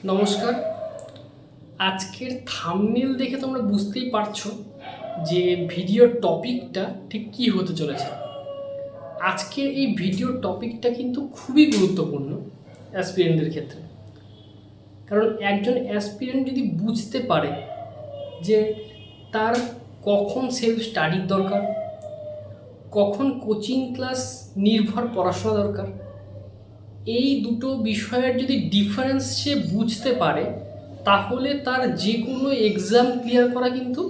নমস্কার। আজকের থাম্বনেল দেখে তোমরা বুঝতেই পারছো যে ভিডিওর টপিকটা ঠিক কী হতে চলেছে। আজকের এই ভিডিওর টপিকটা কিন্তু খুবই গুরুত্বপূর্ণ অ্যাসপিরেন্টদের ক্ষেত্রে। কারণ একজন অ্যাসপিরেন্ট যদি বুঝতে পারে যে তার কখন সেলফ স্টাডির দরকার, কখন কোচিং ক্লাস নির্ভর পড়াশোনা দরকার, এই দুটো বিষয়ের যদি ডিফারেন্স সে বুঝতে পারে, তাহলে তার যে কোনো এক্সাম ক্লিয়ার করা কিন্তু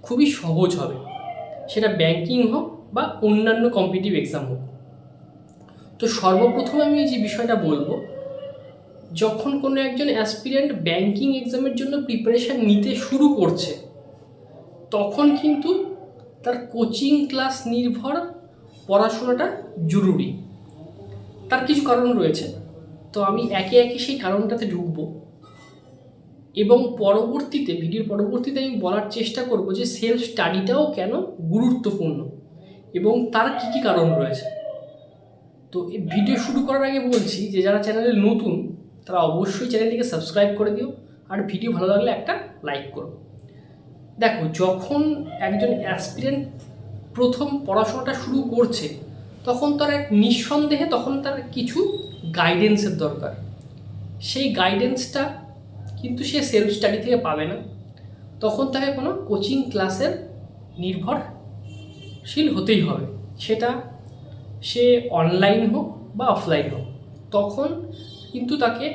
খুবই সহজ হবে, সেটা ব্যাংকিং হোক বা অন্যান্য কম্পিটিটিভ এক্সাম হোক। তো সর্বপ্রথম আমি যে বিষয়টা বলবো, যখন কোনো একজন অ্যাসপিরেন্ট ব্যাংকিং এক্সামের জন্য প্রিপারেশান নিতে শুরু করছে, তখন কিন্তু তার কোচিং ক্লাস নির্ভর পড়াশোনাটা জরুরি। তার কিছু কারণ রয়েছে, তো আমি একে একে সেই কারণটাতে ঢুকবো এবং পরবর্তীতে ভিডিওর পরবর্তীতে আমি বলার চেষ্টা করব যে সেলফ স্টাডিটাও কেন গুরুত্বপূর্ণ এবং তার কী কী কারণ রয়েছে। তো এই ভিডিও শুরু করার আগে বলছি যে যারা চ্যানেলে নতুন তারা অবশ্যই চ্যানেলটিকে সাবস্ক্রাইব করে দিও, আর ভিডিও ভালো লাগলে একটা লাইক করো। দেখো, যখন একজন অ্যাসপিরেন্ট প্রথম পড়াশোনাটা শুরু করছে, তখন তার নিঃসন্দেহে তার কিছু গাইডেন্সের দরকার। সেই গাইডেন্সটা কিন্তু সে সেলফ স্টাডি থেকে পাবে না, তখন তাকে কোনো কোচিং ক্লাসের নির্ভরশীল হতেই হবে, সেটা সে অনলাইন হোক বা অফলাইন হোক। তখন কিন্তু তাকে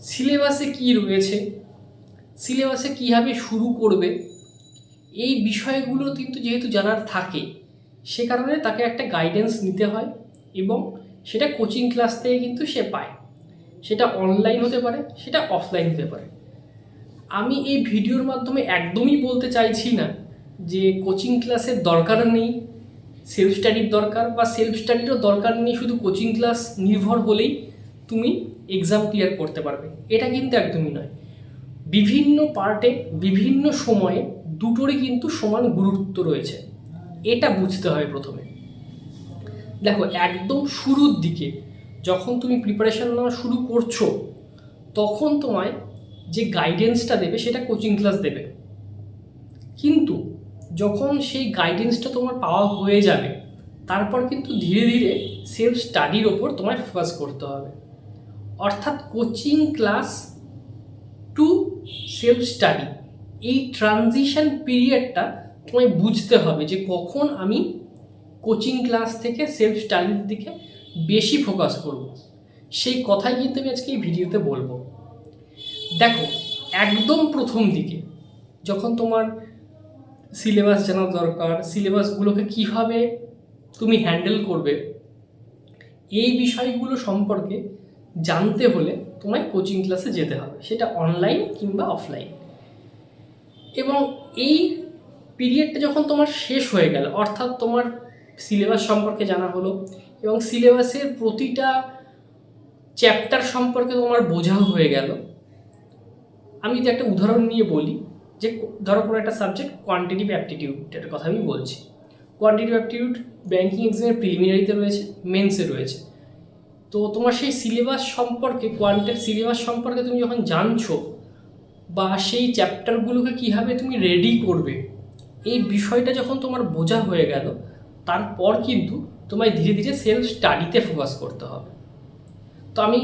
সিলেবাসে কী রয়েছে, সিলেবাসে কীভাবে শুরু করবে, এই বিষয়গুলো কিন্তু যেহেতু জানার থাকে, সে কারণে তাকে একটা গাইডেন্স নিতে হয় এবং সেটা কোচিং ক্লাস থেকে কিন্তু সে পায়। সেটা অনলাইন হতে পারে, সেটা অফলাইন হতে পারে। আমি এই ভিডিওর মাধ্যমে একদমই বলতে চাইছি না যে কোচিং ক্লাসের দরকার নেই, সেলফ স্টাডির দরকার, বা সেলফ স্টাডিরও দরকার নেই, শুধু কোচিং ক্লাস নির্ভর হলেই তুমি এক্সাম ক্লিয়ার করতে পারবে, এটা কিন্তু একদমই নয়। বিভিন্ন পার্টে বিভিন্ন সময়ে দুটোরই কিন্তু সমান গুরুত্ব রয়েছে, এটা বুঝতে হয় প্রথমে। দেখো, একদম শুরুর দিকে যখন তুমি প্রিপারেশান নেওয়া শুরু করছো, তখন তোমায় যে গাইডেন্সটা দেবে সেটা কোচিং ক্লাস দেবে, কিন্তু যখন সেই গাইডেন্সটা তোমার পাওয়া হয়ে যাবে, তারপর কিন্তু ধীরে ধীরে সেলফ স্টাডির ওপর তোমায় ফোকাস করতে হবে। অর্থাৎ coaching class to self study, এই ট্রানজিশন পিরিয়ডটা তোমায় বুঝতে হবে যে কখন আমি কোচিং ক্লাস থেকে সেলফ স্টাডির দিকে বেশি ফোকাস করব। সেই কথাই কিন্তু আমি আজকে এই ভিডিওতে বলবো। দেখো, একদম প্রথম দিকে যখন তোমার সিলেবাস জানা দরকার, সিলেবাসগুলোকে কীভাবে তুমি হ্যান্ডেল করবে, এই বিষয়গুলো সম্পর্কে জানতে হলে তোমায় কোচিং ক্লাসে যেতে হবে, সেটা অনলাইন কিংবা অফলাইন। এবং এই পিরিয়ডটা যখন তোমার শেষ হয়ে গেল, অর্থাৎ তোমার সিলেবাস সম্পর্কে জানা হলো এবং সিলেবাসের প্রতিটা চ্যাপ্টার সম্পর্কে তোমার বোঝা হয়ে গেল। আমি যদি একটা উদাহরণ নিয়ে বলি, যে ধরো কোনো একটা সাবজেক্ট কোয়ান্টিটিভ অ্যাপটিটিউডের কথা আমি বলছি। কোয়ান্টিটিভ অ্যাপটিটিউড ব্যাংকিং এক্সামের প্রিলিমিনারিতে রয়েছে, মেন্সে রয়েছে। তো তোমার সেই সিলেবাস সম্পর্কে, কোয়ান্টের সিলেবাস সম্পর্কে তুমি যখন জানছো, বা সেই চ্যাপ্টারগুলোকে কীভাবে তুমি রেডি করবে, এই বিষয়টা যখন তোমার বোঝা হয়ে গেল, তারপর কিন্তু তোমায় ধীরে ধীরে সেলফ স্টাডিতে ফোকাস করতে হবে। তো আমি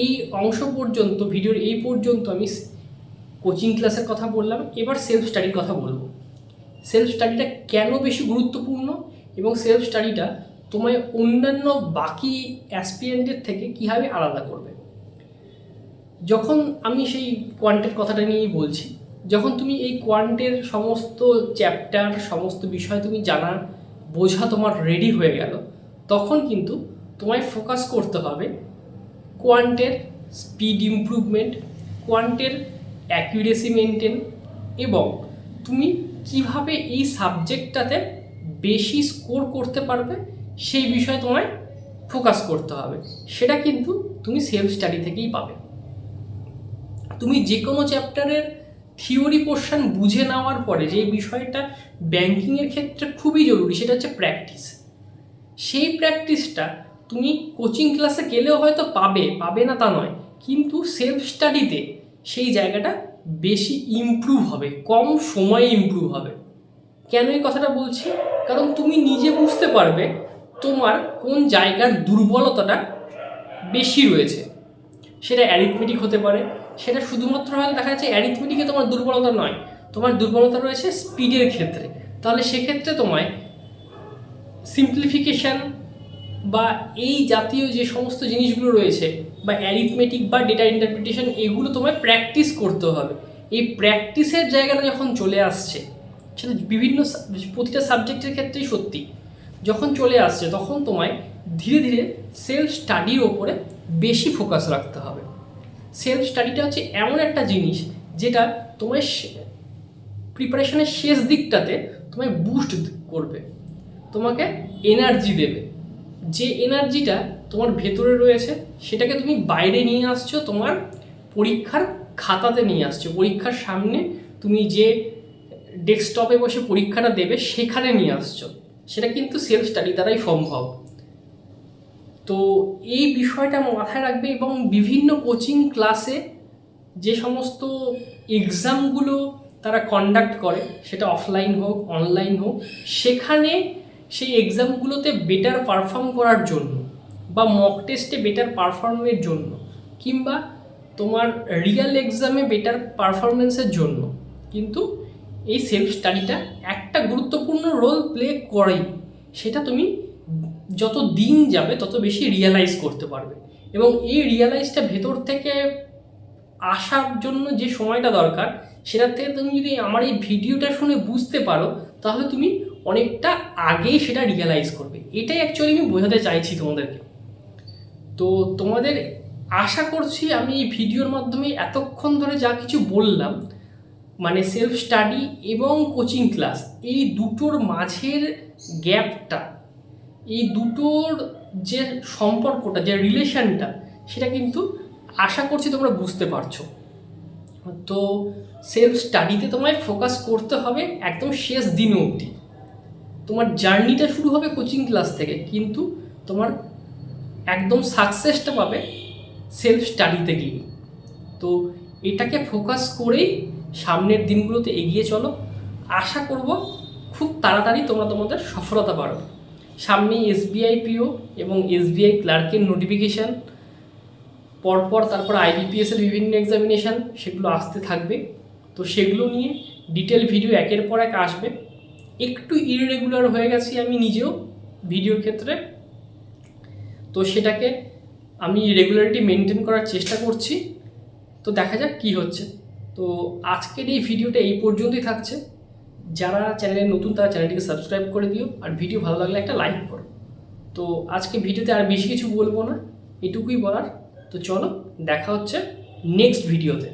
এই অংশ পর্যন্ত, ভিডিওর এই পর্যন্ত আমি কোচিং ক্লাসের কথা বললাম, এবার সেলফ স্টাডির কথা বলবো। সেলফ স্টাডিটা কেন বেশি গুরুত্বপূর্ণ এবং সেলফ স্টাডিটা তোমায় অন্যান্য বাকি অ্যাসপিরেন্টের থেকে কীভাবে আলাদা করবে। যখন আমি সেই কোয়ান্টের কথাটা নিয়েই বলছি, যখন তুমি এই কোয়ান্টের সমস্ত চ্যাপ্টার, সমস্ত বিষয় তুমি জানা বোঝা তোমার রেডি হয়ে গেল, তখন কিন্তু তোমায় ফোকাস করতে হবে কোয়ান্টের স্পিড ইমপ্রুভমেন্ট, কোয়ান্টের অ্যাকিউরেসি মেনটেন, এবং তুমি কিভাবে এই সাবজেক্টটাতে বেশি স্কোর করতে পারবে সেই বিষয়ে তোমায় ফোকাস করতে হবে। সেটা কিন্তু তুমি সেলফ স্টাডি থেকেই পাবে। তুমি যে কোনো চ্যাপ্টারের থিওরি পোর্শন বুঝে নেওয়ার পরে যে বিষয়টা ব্যাংকিংয়ের ক্ষেত্রে খুবই জরুরি, সেটা হচ্ছে প্র্যাকটিস। সেই প্র্যাকটিসটা তুমি কোচিং ক্লাসে গেলেও হয়তো পাবে না তা নয়, কিন্তু সেলফ স্টাডিতে সেই জায়গাটা বেশি ইমপ্রুভ হবে, কম সময়ে ইমপ্রুভ হবে। কেন এই কথাটা বলছি? কারণ তুমি নিজে বুঝতে পারবে তোমার কোন জায়গার দুর্বলতাটা বেশি রয়েছে। সেটা অ্যারিথমেটিক হতে পারে, সেটা শুধুমাত্র হয়তো দেখা যাচ্ছে অ্যারিথমেটিকে তোমার দুর্বলতা নয়, তোমার দুর্বলতা রয়েছে স্পিডের ক্ষেত্রে। তাহলে সেক্ষেত্রে তোমায় সিম্পলিফিকেশান বা এই জাতীয় যে সমস্ত জিনিসগুলো রয়েছে বা অ্যারিথমেটিক বা ডেটা ইন্টারপ্রিটেশন, এগুলো তোমায় প্র্যাকটিস করতে হবে। এই প্র্যাকটিসের জায়গাটা যখন চলে আসছে, সেটা বিভিন্ন প্রতিটা সাবজেক্টের ক্ষেত্রেই সত্যি, যখন চলে আসছে তখন তোমায় ধীরে ধীরে সেলফ স্টাডির ওপরে বেশি ফোকাস রাখতে হবে। সেলফ স্টাডিটা হচ্ছে এমন একটা জিনিস যেটা তোমার প্রিপারেশনের শেষ দিকটাতে তোমায় বুস্ট করবে, তোমাকে এনার্জি দেবে। যে এনার্জিটা তোমার ভেতরে রয়েছে সেটাকে তুমি বাইরে নিয়ে আসছো, তোমার পরীক্ষার খাতাতে নিয়ে আসছো, পরীক্ষার সামনে তুমি যে ডেস্কটপে বসে পরীক্ষাটা দেবে সেখানে নিয়ে আসছো। সেটা কিন্তু সেলফ স্টাডি দ্বারাই সম্ভব। তো এই বিষয়টা মাথায় রাখবে এবং বিভিন্ন কোচিং ক্লাসে যে সমস্ত এক্সামগুলো তারা কন্ডাক্ট করে, সেটা অফলাইন হোক অনলাইন হোক, সেখানে সেই এক্সামগুলোতে বেটার পারফর্ম করার জন্য বা মক টেস্টে বেটার পারফর্মের জন্য কিংবা তোমার রিয়েল এক্সামে বেটার পারফরমেন্সের জন্য কিন্তু এই সেলফ স্টাডিটা একটা গুরুত্বপূর্ণ রোল প্লে করেই। সেটা তুমি যত দিন যাবে তত বেশি রিয়েলাইজ করতে পারবে এবং এই রিয়েলাইজটা ভেতর থেকে আসার জন্য যে সময়টা দরকার, সেটার থেকে তুমি যদি আমার এই ভিডিওটা শুনে বুঝতে পারো তাহলে তুমি অনেকটা আগেই সেটা রিয়েলাইজ করবে। এটাই অ্যাকচুয়ালি আমি বোঝাতে চাইছি তোমাদেরকে। তো তোমাদের আশা করছি আমি এই ভিডিওর মাধ্যমে এতক্ষণ ধরে যা কিছু বললাম, মানে সেলফ স্টাডি এবং কোচিং ক্লাস, এই দুটোর মাঝের গ্যাপটা, এই দুটোর যে সম্পর্কটা, যে রিলেশনটা, সেটা কিন্তু আশা করছি তোমরা বুঝতে পারছো। তো সেলফ স্টাডিতে তোমায় ফোকাস করতে হবে একদম শেষ দিন অবধি। তোমার জার্নিটা শুরু হবে কোচিং ক্লাস থেকে, কিন্তু তোমার একদম সাকসেসটা পাবে সেলফ স্টাডিতে গিয়ে। তো এটাকে ফোকাস করেই সামনের দিনগুলোতে এগিয়ে চলো। আশা করব খুব তাড়াতাড়ি তোমরা তোমাদের সফলতা পারো। সামনে এসবিআই পিও এবং এসবিআই ক্লার্কের নোটিফিকেশান পরপর, তারপর আইবিপিএসের বিভিন্ন এক্সামিনেশান, সেগুলো আসতে থাকবে। তো সেগুলো নিয়ে ডিটেল ভিডিও একের পর এক আসবে। একটু ইররেগুলার হয়ে গেছি আমি নিজেও ভিডিওর ক্ষেত্রে, তো সেটাকে আমি রেগুলারিটি মেনটেন করার চেষ্টা করছি। তো দেখা যাক কী হচ্ছে। তো আজকের এই ভিডিওটা এই পর্যন্তই থাকছে। যারা চ্যানেলে নতুন তারা চ্যানেলটিকে সাবস্ক্রাইব করে দিও, আর ভিডিও ভালো লাগলে একটা লাইক করো। তো আজকে ভিডিওতে আর বেশি কিছু বলবো না, এটুকুই বলার। তো চলো, দেখা হচ্ছে নেক্সট ভিডিওতে।